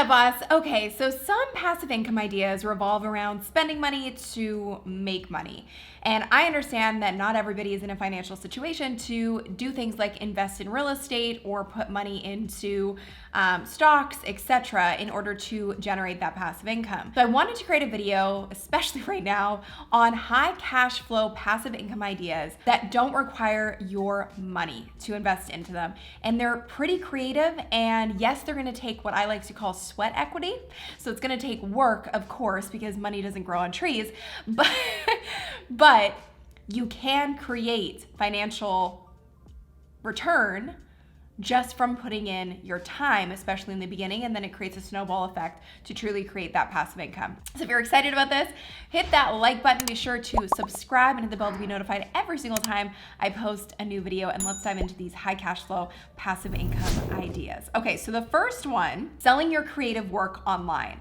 up, boss? Okay, so some passive income ideas revolve around spending money to make money. And I understand that not everybody is in a financial situation to do things like invest in real estate or put money into stocks, etc., in order to generate that passive income. So I wanted to create a video, especially right now, on high cash flow passive income ideas that don't require your money to invest into them. And they're pretty creative, and yes, they're gonna take what I like to call sweat equity. So it's gonna take work, of course, because money doesn't grow on trees, but you can create financial return just from putting in your time, especially in the beginning, and then it creates a snowball effect to truly create that passive income. So if you're excited about this, hit that like button, be sure to subscribe and hit the bell to be notified every single time I post a new video, and let's dive into these high cash flow passive income ideas. Okay, so the first one, selling your creative work online.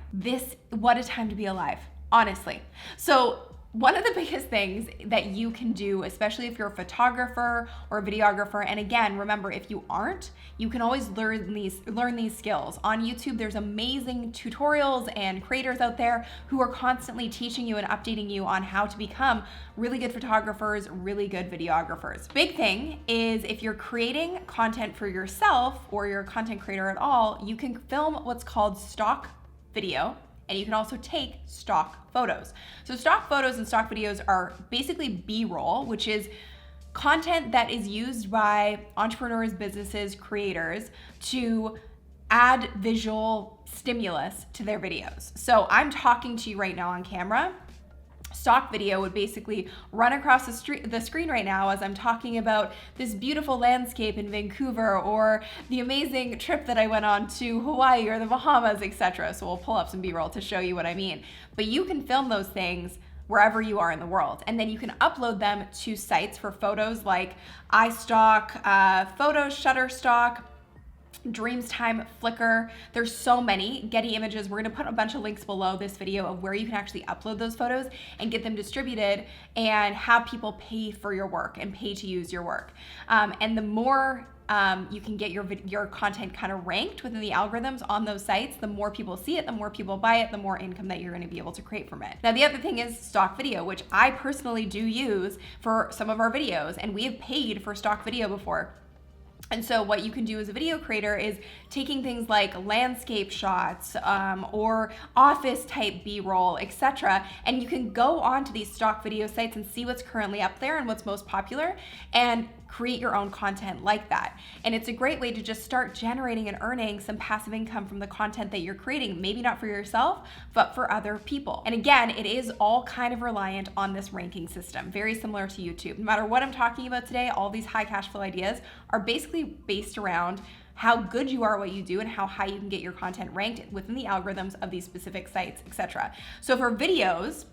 What a time to be alive, honestly. So one of the biggest things that you can do, especially if you're a photographer or a videographer, and again, remember, if you aren't, you can always learn these skills. On YouTube, there's amazing tutorials and creators out there who are constantly teaching you and updating you on how to become really good photographers, really good videographers. Big thing is if you're creating content for yourself or you're a content creator at all, you can film what's called stock video. And you can also take stock photos. So stock photos and stock videos are basically B-roll, which is content that is used by entrepreneurs, businesses, creators to add visual stimulus to their videos. So I'm talking to you right now on camera. Stock video would basically run across the screen right now as I'm talking about this beautiful landscape in Vancouver or the amazing trip that I went on to Hawaii or the Bahamas, etc. So we'll pull up some B-roll to show you what I mean. But you can film those things wherever you are in the world, and then you can upload them to sites for photos like iStock, Photos, Shutterstock, Dreamstime, Flickr. There's so many. Getty Images. We're going to put a bunch of links below this video of where you can actually upload those photos and get them distributed and have people pay for your work and pay to use your work. And the more you can get your content kind of ranked within the algorithms on those sites, the more people see it, the more people buy it, the more income that you're going to be able to create from it. Now, the other thing is stock video, which I personally do use for some of our videos, and we have paid for stock video before. And so what you can do as a video creator is taking things like landscape shots or office type B-roll, etc. And you can go onto these stock video sites and see what's currently up there and what's most popular and create your own content like that. And it's a great way to just start generating and earning some passive income from the content that you're creating, maybe not for yourself, but for other people. And again, it is all kind of reliant on this ranking system, very similar to YouTube. No matter what I'm talking about today, all these high cash flow ideas are basically based around how good you are at what you do and how high you can get your content ranked within the algorithms of these specific sites, etc. So for videos,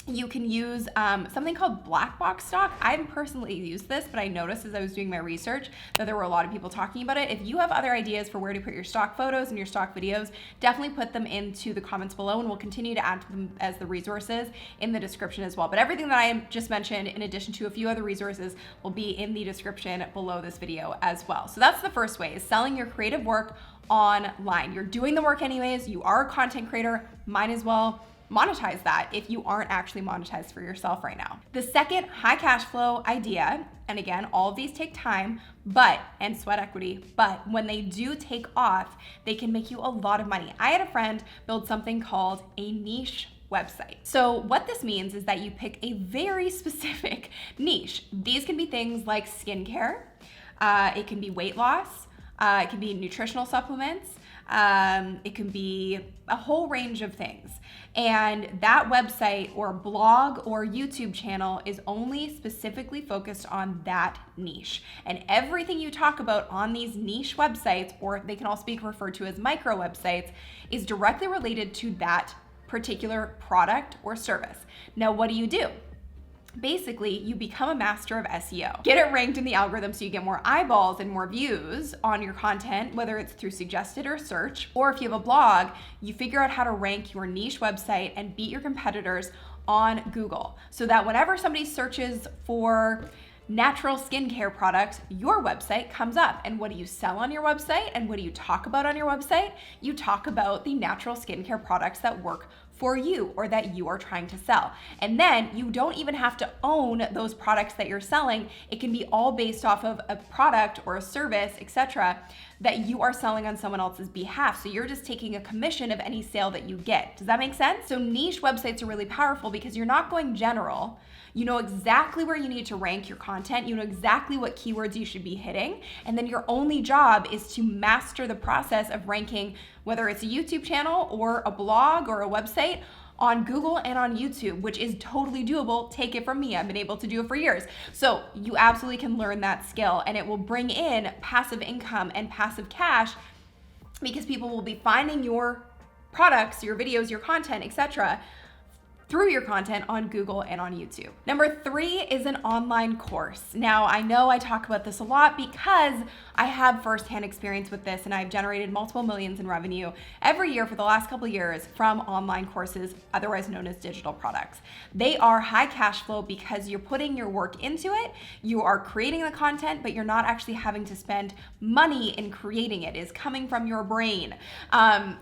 you can use something called black box stock. I haven't personally used this, but I noticed as I was doing my research that there were a lot of people talking about it. If you have other ideas for where to put your stock photos and your stock videos, definitely put them into the comments below, and we'll continue to add to them as the resources in the description as well. But everything that I just mentioned, in addition to a few other resources, will be in the description below this video as well. So that's the first way, is selling your creative work online. You're doing the work anyways, you are a content creator, might as well monetize that if you aren't actually monetized for yourself right now. The second high cash flow idea, and again, all of these take time, and sweat equity, but when they do take off, they can make you a lot of money. I had a friend build something called a niche website. So what this means is that you pick a very specific niche. These can be things like skincare, it can be weight loss, it can be nutritional supplements, it can be a whole range of things. And that website or blog or YouTube channel is only specifically focused on that niche. And everything you talk about on these niche websites, or they can also be referred to as micro websites, is directly related to that particular product or service. Now, what do? Basically, you become a master of SEO. Get it ranked in the algorithm so you get more eyeballs and more views on your content, whether it's through suggested or search, or if you have a blog, you figure out how to rank your niche website and beat your competitors on Google, so that whenever somebody searches for natural skincare products, your website comes up. And what do you sell on your website? And what do you talk about on your website? You talk about the natural skincare products that work for you or that you are trying to sell. And then you don't even have to own those products that you're selling. It can be all based off of a product or a service, etc., that you are selling on someone else's behalf. So you're just taking a commission of any sale that you get. Does that make sense? So niche websites are really powerful because you're not going general. You know exactly where you need to rank your content. You know exactly what keywords you should be hitting. And then your only job is to master the process of ranking, whether it's a YouTube channel or a blog or a website, on Google and on YouTube, which is totally doable. Take it from me. I've been able to do it for years. So you absolutely can learn that skill, and it will bring in passive income and passive cash because people will be finding your products, your videos, your content, etc., through your content on Google and on YouTube. Number 3 is an online course. Now, I know I talk about this a lot because I have firsthand experience with this, and I've generated multiple millions in revenue every year for the last couple of years from online courses, otherwise known as digital products. They are high cash flow because you're putting your work into it, you are creating the content, but you're not actually having to spend money in creating it. It's coming from your brain.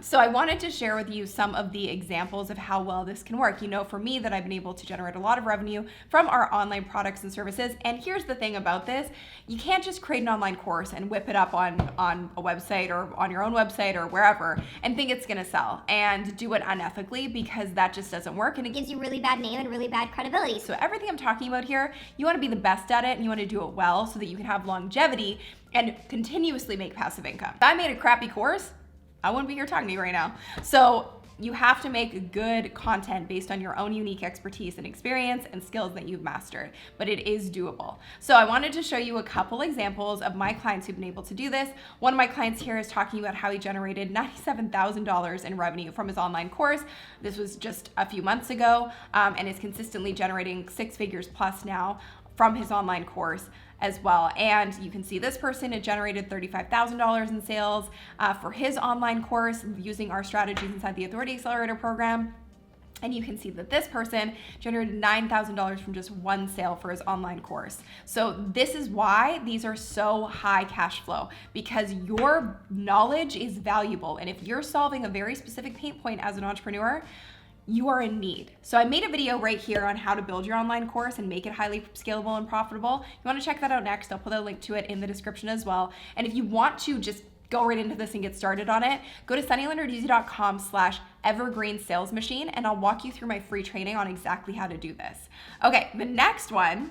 So I wanted to share with you some of the examples of how well this can work. You know, for me, that I've been able to generate a lot of revenue from our online products and services. And here's the thing about this: you can't just create an online course and whip it up on a website or on your own website or wherever and think it's gonna sell and do it unethically, because that just doesn't work and it gives you really bad name and really bad credibility. So everything I'm talking about here, you wanna be the best at it and you wanna do it well so that you can have longevity and continuously make passive income. If I made a crappy course, I wouldn't be here talking to you right now. So you have to make good content based on your own unique expertise and experience and skills that you've mastered, but it is doable. So I wanted to show you a couple examples of my clients who've been able to do this. One of my clients here is talking about how he generated $97,000 in revenue from his online course. This was just a few months ago, and is consistently generating 6 figures plus now from his online course as well. And you can see this person had generated $35,000 in sales for his online course using our strategies inside the Authority Accelerator program. And you can see that this person generated $9,000 from just one sale for his online course. So this is why these are so high cash flow, because your knowledge is valuable. And if you're solving a very specific pain point as an entrepreneur, you are in need. So I made a video right here on how to build your online course and make it highly scalable and profitable. You want to check that out next. I'll put a link to it in the description as well. And if you want to just go right into this and get started on it, go to sunnylenarduzzi.com/evergreen sales machine, and I'll walk you through my free training on exactly how to do this. Okay, the next one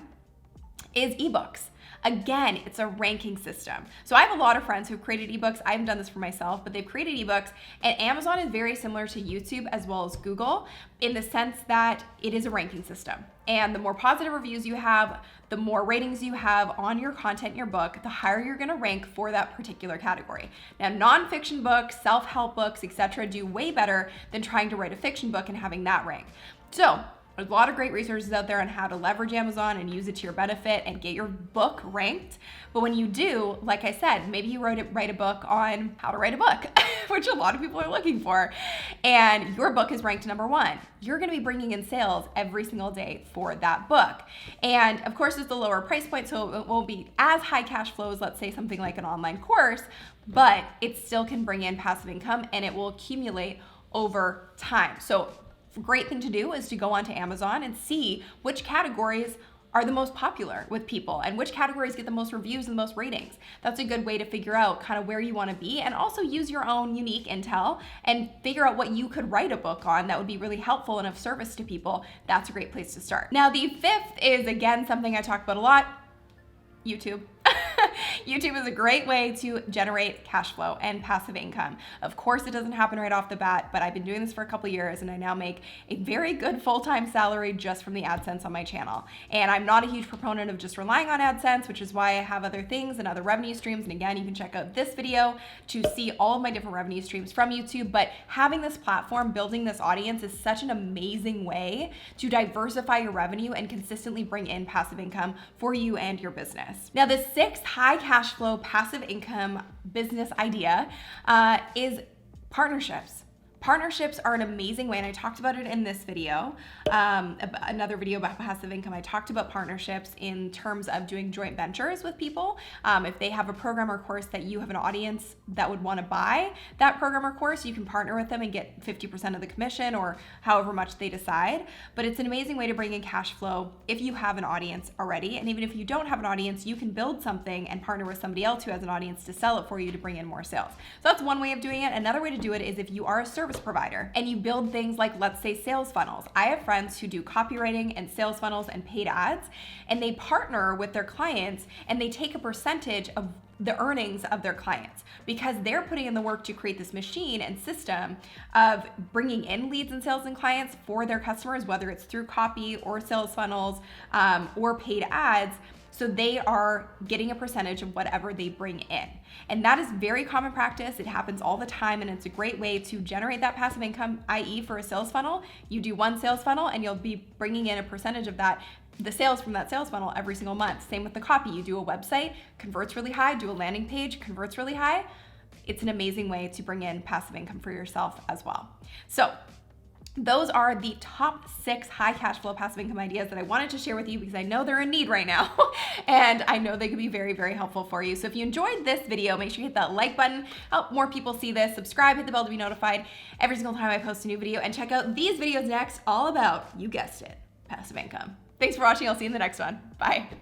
is ebooks. Again, it's a ranking system. So I have a lot of friends who've created ebooks. I haven't done this for myself, but they've created ebooks, and Amazon is very similar to YouTube as well as Google in the sense that it is a ranking system. And the more positive reviews you have, the more ratings you have on your content in your book, the higher you're gonna rank for that particular category. Now, nonfiction books, self-help books, etc., do way better than trying to write a fiction book and having that rank. So there's a lot of great resources out there on how to leverage Amazon and use it to your benefit and get your book ranked. But when you do, like I said, maybe you write a book on how to write a book, which a lot of people are looking for, and your book is ranked number 1. You're gonna be bringing in sales every single day for that book. And of course, it's the lower price point, so it won't be as high cash flow as, let's say, something like an online course, but it still can bring in passive income and it will accumulate over time. So great thing to do is to go onto Amazon and see which categories are the most popular with people and which categories get the most reviews and the most ratings. That's a good way to figure out kind of where you want to be, and also use your own unique intel and figure out what you could write a book on that would be really helpful and of service to people. That's a great place to start. Now, the 5th is, again, something I talk about a lot: YouTube. YouTube is a great way to generate cash flow and passive income. Of course, it doesn't happen right off the bat, but I've been doing this for a couple years and I now make a very good full-time salary just from the AdSense on my channel. And I'm not a huge proponent of just relying on AdSense, which is why I have other things and other revenue streams. And again, you can check out this video to see all of my different revenue streams from YouTube. But having this platform, building this audience, is such an amazing way to diversify your revenue and consistently bring in passive income for you and your business. Now, the 6th high cash flow passive income business idea is partnerships. Partnerships are an amazing way, and I talked about it in this video, another video about passive income. I talked about partnerships in terms of doing joint ventures with people. If they have a program or course that you have an audience that would want to buy that program or course, you can partner with them and get 50% of the commission or however much they decide. But it's an amazing way to bring in cash flow if you have an audience already. And even if you don't have an audience, you can build something and partner with somebody else who has an audience to sell it for you to bring in more sales. So that's one way of doing it. Another way to do it is if you are a service provider and you build things like, let's say, sales funnels. I have friends who do copywriting and sales funnels and paid ads, and they partner with their clients and they take a percentage of the earnings of their clients because they're putting in the work to create this machine and system of bringing in leads and sales and clients for their customers, whether it's through copy or sales funnels or paid ads. So they are getting a percentage of whatever they bring in. And that is very common practice. It happens all the time, and it's a great way to generate that passive income, i.e. for a sales funnel. You do one sales funnel and you'll be bringing in a percentage of that, the sales from that sales funnel every single month. Same with the copy. You do a website, converts really high, do a landing page, converts really high. It's an amazing way to bring in passive income for yourself as well. So those are the top 6 high cash flow passive income ideas that I wanted to share with you because I know they're in need right now and I know they could be very, very helpful for you. So if you enjoyed this video, make sure you hit that like button, help more people see this, subscribe, hit the bell to be notified every single time I post a new video, and check out these videos next all about, you guessed it, passive income. Thanks for watching. I'll see you in the next one. Bye.